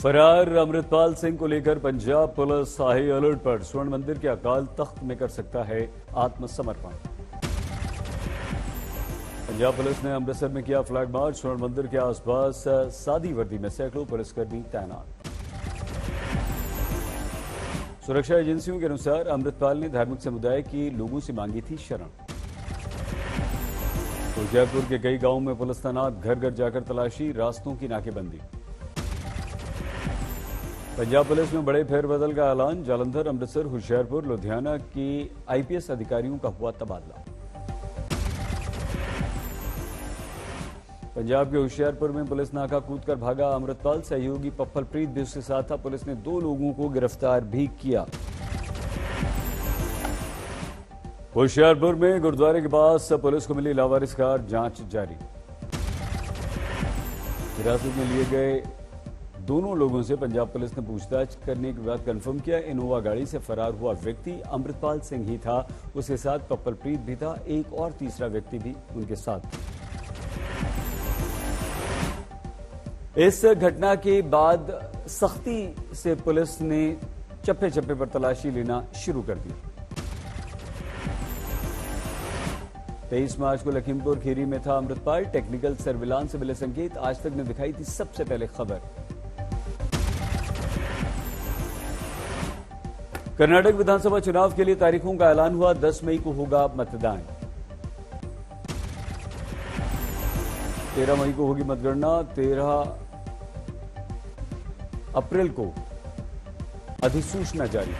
फरार अमृतपाल सिंह को लेकर पंजाब पुलिस हाई अलर्ट पर। स्वर्ण मंदिर के अकाल तख्त में कर सकता है आत्मसमर्पण। पंजाब पुलिस ने अमृतसर में किया फ्लैग मार्च। स्वर्ण मंदिर के आसपास सादी वर्दी में सैकड़ों पुलिसकर्मी तैनात। सुरक्षा एजेंसियों के अनुसार अमृतपाल ने धार्मिक समुदाय के लोगों से मांगी थी शरण। जयपुर के कई गांवों में पुलिस तैनात, घर घर जाकर तलाशी, रास्तों की नाकेबंदी। पंजाब पुलिस में बड़े फेरबदल का ऐलान। जालंधर, अमृतसर, होशियारपुर, लुधियाना के आईपीएस अधिकारियों का हुआ तबादला। पंजाब के होशियारपुर में पुलिस नाका कूदकर भागा अमृतपाल। सहयोगी पप्पलप्रीत भी उसके साथ था। पुलिस ने 2 लोगों को गिरफ्तार भी किया। होशियारपुर में गुरुद्वारे के पास पुलिस को मिली लावारिस कार, जांच जारी। हिरासत में लिए गए दोनों लोगों से पंजाब पुलिस ने पूछताछ करने के बाद कंफर्म किया इनोवा गाड़ी से फरार हुआ व्यक्ति अमृतपाल सिंह ही था। उसके साथ पप्पलप्रीत भी था। एक और तीसरा व्यक्ति भी उनके साथ। इस घटना के बाद सख्ती से पुलिस ने चप्पे चप्पे पर तलाशी लेना शुरू कर दी। 23 मार्च को लखीमपुर खीरी में था अमृतपाल। टेक्निकल सर्विलांस से मिले संकेत। आज तक ने दिखाई थी सबसे पहले खबर। कर्नाटक विधानसभा चुनाव के लिए तारीखों का ऐलान हुआ। 10 मई को होगा मतदान। 13 मई को होगी मतगणना। 13 अप्रैल को अधिसूचना जारी।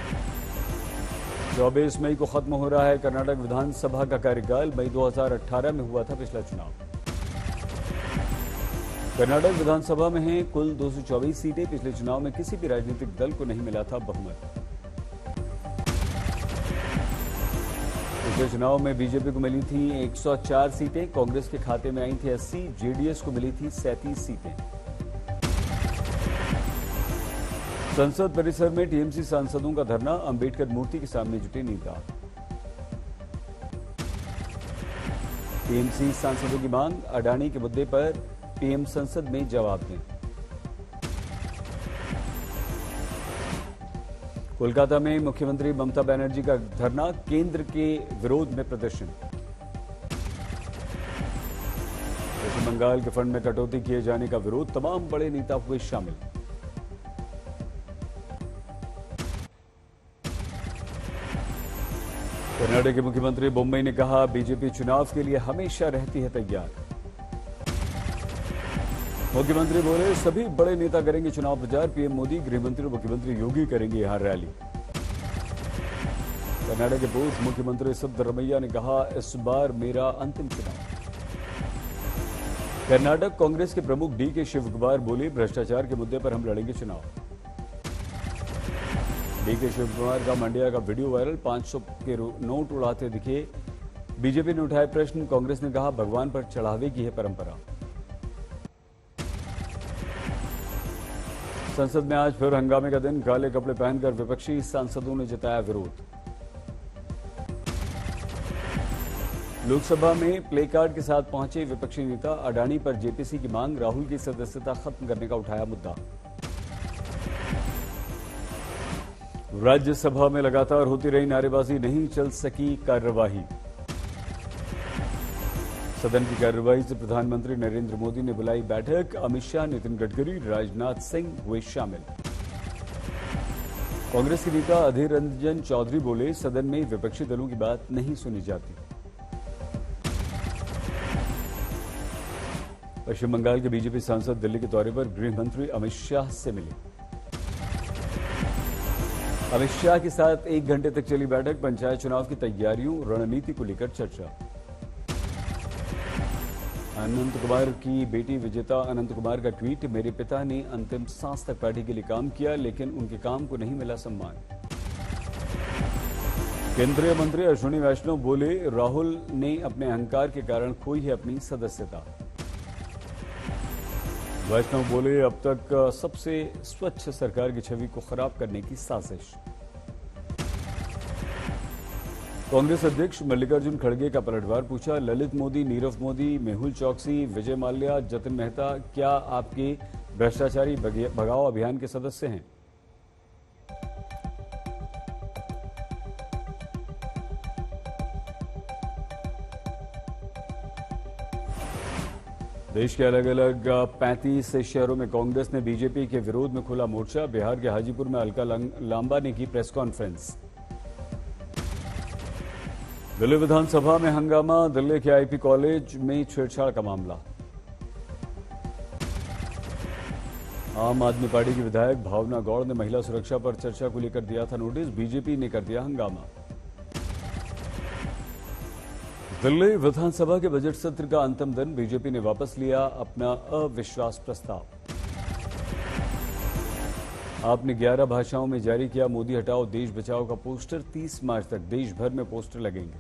24 मई को खत्म हो रहा है कर्नाटक विधानसभा का कार्यकाल। मई 2018 में हुआ था पिछला चुनाव। कर्नाटक विधानसभा में हैं कुल 224 सीटें। पिछले चुनाव में किसी भी राजनीतिक दल को नहीं मिला था बहुमत। पिछले चुनाव में बीजेपी को मिली थी 104 सीटें। कांग्रेस के खाते में आई थी 80। जेडीएस को मिली थी 37 सीटें। संसद परिसर में टीएमसी सांसदों का धरना। अंबेडकर मूर्ति के सामने जुटे नेता। टीएमसी सांसदों की मांग, अडानी के मुद्दे पर पीएम संसद में जवाब दें। कोलकाता में मुख्यमंत्री ममता बनर्जी का धरना। केंद्र के विरोध में प्रदर्शन। पश्चिम बंगाल के फंड में कटौती किए जाने का विरोध। तमाम बड़े नेता हुए शामिल। कर्नाटक के मुख्यमंत्री बोम्मई ने कहा बीजेपी चुनाव के लिए हमेशा रहती है तैयार। मुख्यमंत्री बोले सभी बड़े नेता करेंगे चुनाव प्रचार। पीएम मोदी, गृहमंत्री और मुख्यमंत्री योगी करेंगे यहां रैली। कर्नाटक के पूर्व मुख्यमंत्री सिद्धरमैया ने कहा इस बार मेरा अंतिम चुनाव। कर्नाटक कांग्रेस के प्रमुख डीके शिवकुमार बोले भ्रष्टाचार के मुद्दे पर हम लड़ेंगे चुनाव। डीके शिवकुमार का मंडिया का वीडियो वायरल। 500 के नोट उड़ाते दिखे। बीजेपी ने उठाए प्रश्न। कांग्रेस ने कहा भगवान पर चढ़ावे की है परंपरा। संसद में आज फिर हंगामे का दिन। काले कपड़े पहनकर विपक्षी सांसदों ने जताया विरोध। लोकसभा में प्ले कार्ड के साथ पहुंचे विपक्षी नेता। अडानी पर जेपीसी की मांग। राहुल की सदस्यता खत्म करने का उठाया मुद्दा। राज्यसभा में लगातार होती रही नारेबाजी। नहीं चल सकी कार्यवाही। सदन की कार्यवाही से प्रधानमंत्री नरेंद्र मोदी ने बुलाई बैठक। अमित शाह, नितिन गडकरी, राजनाथ सिंह हुए शामिल। कांग्रेस के नेता अधीर रंजन चौधरी बोले सदन में विपक्षी दलों की बात नहीं सुनी जाती। पश्चिम बंगाल के बीजेपी सांसद दिल्ली के दौरे पर गृह मंत्री अमित शाह से मिले। अमित शाह के साथ 1 घंटे तक चली बैठक। पंचायत चुनाव की तैयारियों, रणनीति को लेकर चर्चा। अनंत कुमार की बेटी विजेता अनंत कुमार का ट्वीट। मेरे पिता ने अंतिम सांस तक पार्टी के लिए काम किया लेकिन उनके काम को नहीं मिला सम्मान। केंद्रीय मंत्री अश्विनी वैष्णव बोले राहुल ने अपने अहंकार के कारण खोई है अपनी सदस्यता। वैष्णव बोले अब तक सबसे स्वच्छ सरकार की छवि को खराब करने की साजिश। कांग्रेस अध्यक्ष मल्लिकार्जुन खड़गे का पलटवार पूछा। ललित मोदी, नीरव मोदी, मेहुल चौकसी, विजय माल्या, जतिन मेहता क्या आपके भ्रष्टाचारी भगाओ अभियान के सदस्य हैं। देश के अलग अलग 35 शहरों में कांग्रेस ने बीजेपी के विरोध में खोला मोर्चा। बिहार के हाजीपुर में अलका लांबा ने की प्रेस कॉन्फ्रेंस। दिल्ली विधानसभा में हंगामा। दिल्ली के आईपी कॉलेज में छेड़छाड़ का मामला। आम आदमी पार्टी की विधायक भावना गौड़ ने महिला सुरक्षा पर चर्चा को लेकर दिया था नोटिस। बीजेपी ने कर दिया हंगामा। दिल्ली विधानसभा के बजट सत्र का अंतिम दिन। बीजेपी ने वापस लिया अपना अविश्वास प्रस्ताव। आपने 11 भाषाओं में जारी किया मोदी हटाओ देश बचाओ का पोस्टर। 30 मार्च तक देश भर में पोस्टर लगेंगे।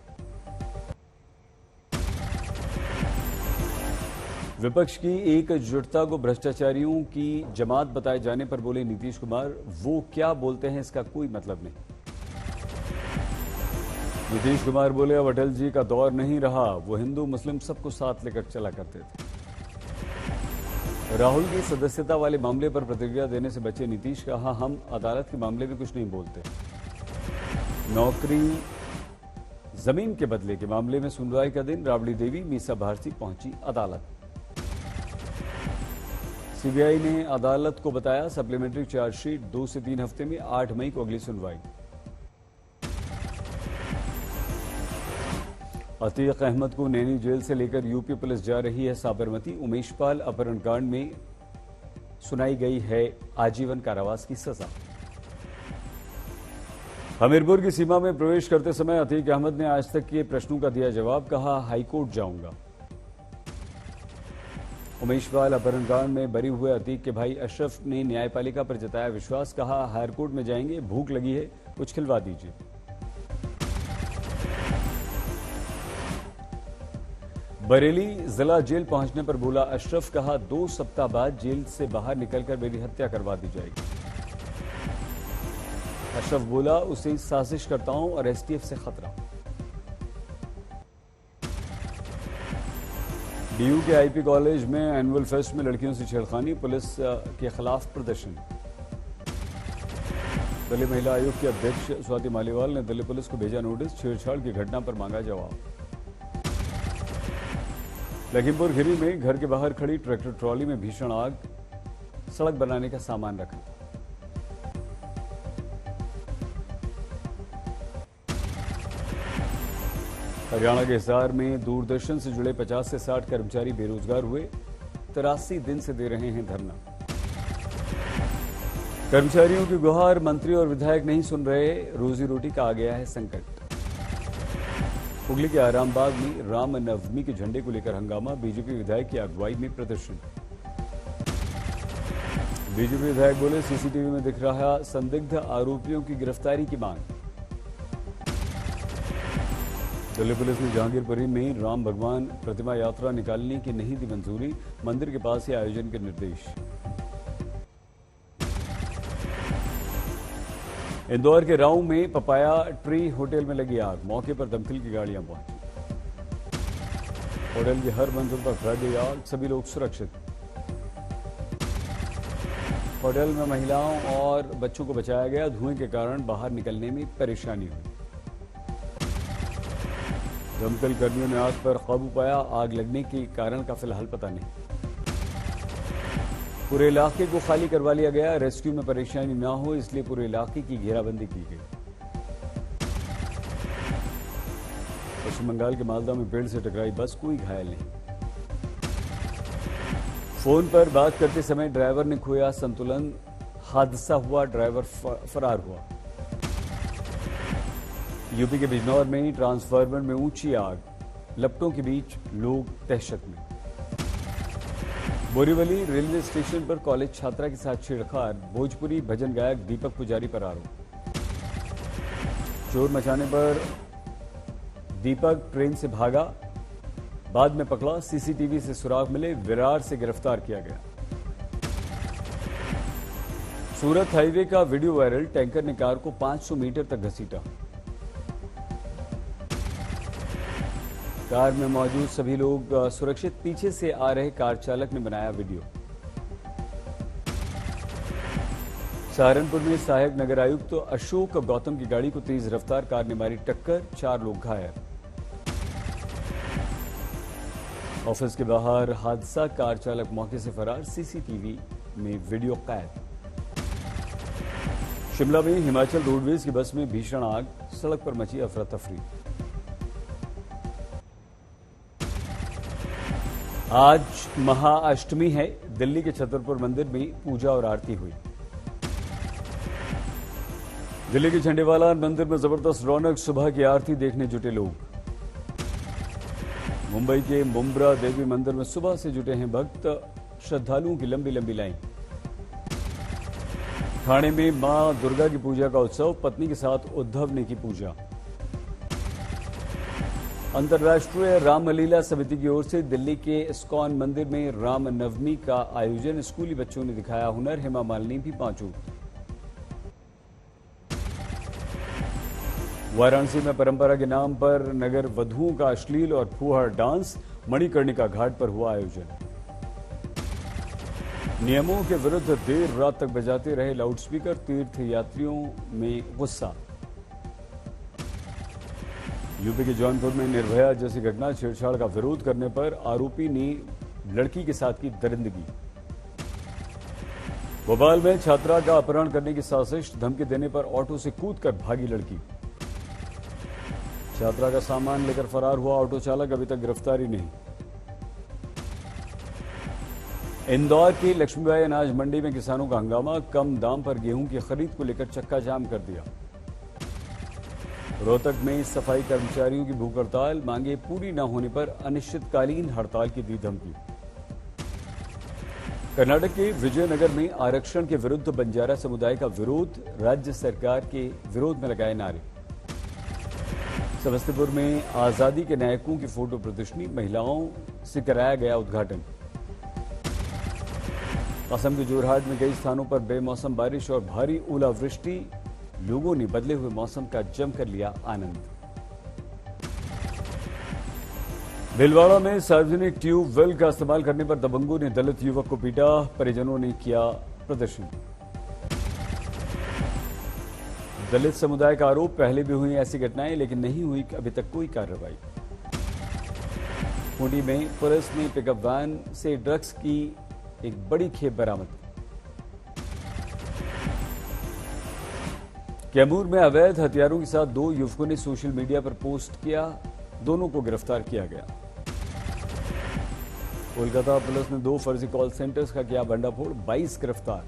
विपक्ष की एकजुटता को भ्रष्टाचारियों की जमात बताए जाने पर बोले नीतीश कुमार, वो क्या बोलते हैं इसका कोई मतलब नहीं। नीतीश कुमार बोले अब अटल जी का दौर नहीं रहा, वो हिंदू मुस्लिम सबको साथ लेकर चला करते थे। राहुल की सदस्यता वाले मामले पर प्रतिक्रिया देने से बचे नीतीश। कहा हम अदालत के मामले में कुछ नहीं बोलते। नौकरी जमीन के बदले के मामले में सुनवाई का दिन। राबड़ी देवी मीसा भारती पहुंची अदालत। सीबीआई ने अदालत को बताया सप्लीमेंट्री चार्जशीट 2 से 3 हफ्ते में। 8 मई को अगली सुनवाई। अतीक अहमद को नैनी जेल से लेकर यूपी पुलिस जा रही है साबरमती। उमेश पाल अपहरण कांड में सुनाई गई है आजीवन कारावास की सजा। हमीरपुर की सीमा में प्रवेश करते समय अतीक अहमद ने आज तक के प्रश्नों का दिया जवाब। कहा हाईकोर्ट जाऊंगा। उमेश पाल अपहरण कांड में बरी हुए अतीक के भाई अशरफ ने न्यायपालिका पर जताया विश्वास। कहा हाईकोर्ट में जाएंगे, भूख लगी है, कुछ खिलवा दीजिए। बरेली जिला जेल पहुंचने पर बोला अशरफ। कहा 2 सप्ताह बाद जेल से बाहर निकलकर मेरी हत्या करवा दी जाएगी। अशरफ बोला उसे साजिशकर्ताओं और एसटीएफ से खतरा। डीयू के आईपी कॉलेज में एनुअल फेस्ट में लड़कियों से छेड़खानी। पुलिस के खिलाफ प्रदर्शन। दिल्ली महिला आयोग की अध्यक्ष स्वाति मालीवाल ने दिल्ली पुलिस को भेजा नोटिस। छेड़छाड़ की घटना पर मांगा जवाब। लखीमपुर खीरी में घर के बाहर खड़ी ट्रैक्टर ट्रॉली में भीषण आग। सड़क बनाने का सामान रखा था। हरियाणा के हिसार में दूरदर्शन से जुड़े 50 से 60 कर्मचारी बेरोजगार हुए। 83 दिन से दे रहे हैं धरना। कर्मचारियों की गुहार मंत्री और विधायक नहीं सुन रहे। रोजी रोटी का आ गया है संकट। हुगली के आरामबाग में राम नवमी के झंडे को लेकर हंगामा। बीजेपी विधायक की अगुवाई में प्रदर्शन। बीजेपी विधायक बोले सीसीटीवी में दिख रहा संदिग्ध आरोपियों की गिरफ्तारी की मांग। दिल्ली पुलिस ने जहांगीरपुरी में राम भगवान प्रतिमा यात्रा निकालने की नहीं दी मंजूरी। मंदिर के पास ही आयोजन के निर्देश। इंदौर के राऊ में पपाया ट्री होटल में लगी आग। मौके पर दमकल की गाड़ियां पहुंची। होटल की हर मंजिल पर फैल गई आग। सभी लोग सुरक्षित। होटल में महिलाओं और बच्चों को बचाया गया। धुएं के कारण बाहर निकलने में परेशानी हुई। दमकल कर्मियों ने आग पर काबू पाया। आग लगने के कारण का फिलहाल पता नहीं। पूरे इलाके को खाली करवा लिया गया। रेस्क्यू में परेशानी न हो इसलिए पूरे इलाके की घेराबंदी की गई। पश्चिम बंगाल के मालदा में पेड़ से टकराई बस। कोई घायल नहीं। फोन पर बात करते समय ड्राइवर ने खोया संतुलन। हादसा हुआ, ड्राइवर फरार हुआ। यूपी के बिजनौर में ट्रांसफार्मर में ऊंची आग। लपटों के बीच लोग दहशत में। बोरीवली रेलवे स्टेशन पर कॉलेज छात्रा के साथ छेड़छाड़। भोजपुरी भजन गायक दीपक पुजारी पर आरोप। शोर मचाने पर दीपक ट्रेन से भागा, बाद में पकड़ा। सीसीटीवी से सुराग मिले। विरार से गिरफ्तार किया गया। सूरत हाईवे का वीडियो वायरल। टैंकर ने कार को 500 मीटर तक घसीटा। कार में मौजूद सभी लोग सुरक्षित। पीछे से आ रहे कार चालक ने बनाया वीडियो। सहारनपुर में सहायक नगर आयुक्त तो अशोक गौतम की गाड़ी को तेज रफ्तार कार ने मारी टक्कर, 4 लोग घायल। ऑफिस के बाहर हादसा, कार चालक मौके से फरार, सीसीटीवी में वीडियो कैद। शिमला में हिमाचल रोडवेज की बस में भीषण आग, सड़क पर मची अफरा तफरी। आज महाअष्टमी है, दिल्ली के छतरपुर मंदिर में पूजा और आरती हुई। दिल्ली के झंडेवाला मंदिर में जबरदस्त रौनक, सुबह की आरती देखने जुटे लोग। मुंबई के मुंब्रा देवी मंदिर में सुबह से जुटे हैं भक्त, श्रद्धालुओं की लंबी लंबी लाइन। ठाणे में मां दुर्गा की पूजा का उत्सव, पत्नी के साथ उद्धव ने की पूजा। अंतर्राष्ट्रीय रामलीला समिति की ओर से दिल्ली के इस्कॉन मंदिर में राम नवमी का आयोजन, स्कूली बच्चों ने दिखाया हुनर, हेमा मालिनी भी पहुंची। वाराणसी में परंपरा के नाम पर नगर वधुओं का अश्लील और फुहार डांस, मणिकर्णिका घाट पर हुआ आयोजन। नियमों के विरुद्ध देर रात तक बजाते रहे लाउडस्पीकर, तीर्थ यात्रियों में गुस्सा। यूपी के जौनपुर में निर्भया जैसी घटना, छेड़छाड़ का विरोध करने पर आरोपी ने लड़की के साथ की दरिंदगी। भोपाल में छात्रा का अपहरण करने की साजिश, धमकी देने पर ऑटो से कूदकर भागी लड़की। छात्रा का सामान लेकर फरार हुआ ऑटो चालक, अभी तक गिरफ्तारी नहीं। इंदौर की लक्ष्मीबाई अनाज मंडी में किसानों का हंगामा, कम दाम पर गेहूं की खरीद को लेकर चक्का जाम कर दिया। रोहतक में सफाई कर्मचारियों की भूख हड़ताल, मांगे पूरी न होने पर अनिश्चितकालीन हड़ताल की दी धमकी। कर्नाटक के विजयनगर में आरक्षण के विरुद्ध बंजारा समुदाय का विरोध, राज्य सरकार के विरोध में लगाए नारे। समस्तीपुर में आजादी के नायकों की फोटो प्रदर्शनी, महिलाओं से कराया गया उद्घाटन। असम के जोरहाट में कई स्थानों पर बेमौसम बारिश और भारी ओलावृष्टि, लोगों ने बदले हुए मौसम का जमकर लिया आनंद। भीलवाड़ा में सार्वजनिक ट्यूबवेल का इस्तेमाल करने पर दबंगों ने दलित युवक को पीटा, परिजनों ने किया प्रदर्शन। दलित समुदाय का आरोप, पहले भी हुई ऐसी घटनाएं लेकिन नहीं हुई अभी तक कोई कार्रवाई। खूंटी में पुलिस ने पिकअप वैन से ड्रग्स की एक बड़ी खेप बरामद की। कैमूर में अवैध हथियारों के साथ 2 युवकों ने सोशल मीडिया पर पोस्ट किया, दोनों को गिरफ्तार किया गया। कोलकाता पुलिस ने 2 फर्जी कॉल सेंटर्स का किया भंडाफोड़, 22 गिरफ्तार।